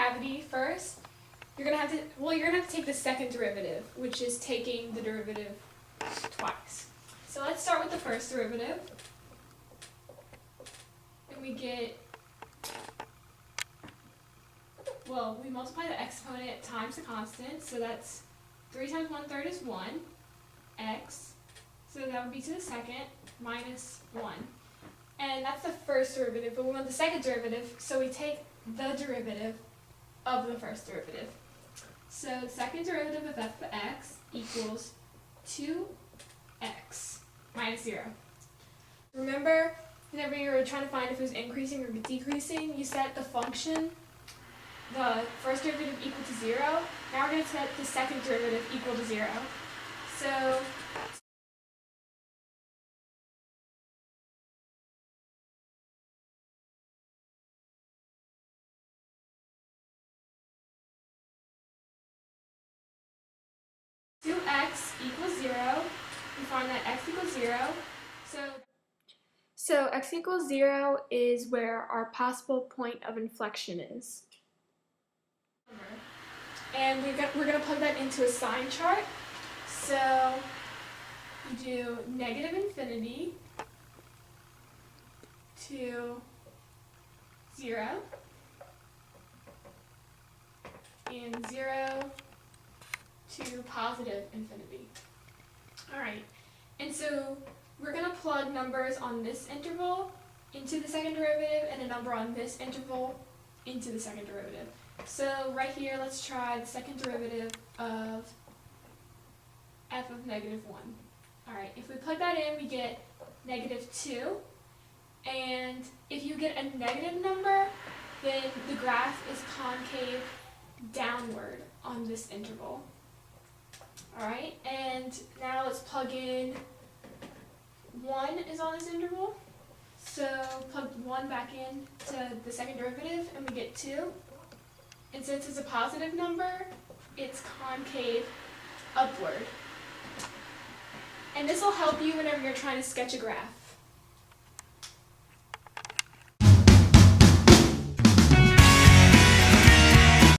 concavity first, you're gonna have to take the second derivative, which is taking the derivative twice. So let's start with the first derivative. And we get, well, we multiply the exponent times the constant, so that's 3 times 1/3 is 1, x, so that would be to the second, minus 1. And that's the first derivative, but we want the second derivative, so we take the derivative of the first derivative. So the second derivative of f of x equals 2x minus 0. Remember, whenever you were trying to find if it was increasing or decreasing, you set the function, the first derivative equal to 0. Now we're going to set the second derivative equal to 0. So 2x equals 0. We find that x equals 0. So x equals 0 is where our possible point of inflection is. And we're going to plug that into a sign chart. So you do negative infinity to 0 and 0 to positive infinity. Alright, and so we're going to plug numbers on this interval into the second derivative and a number on this interval into the second derivative. So right here, let's try the second derivative of f of negative 1. Alright, if we plug that in, we get negative 2. And if you get a negative number, then the graph is concave downward on this interval. Alright, and now let's plug in 1 is on this interval. So plug 1 back in to the second derivative and we get 2. And since it's a positive number, it's concave upward. And this will help you whenever you're trying to sketch a graph.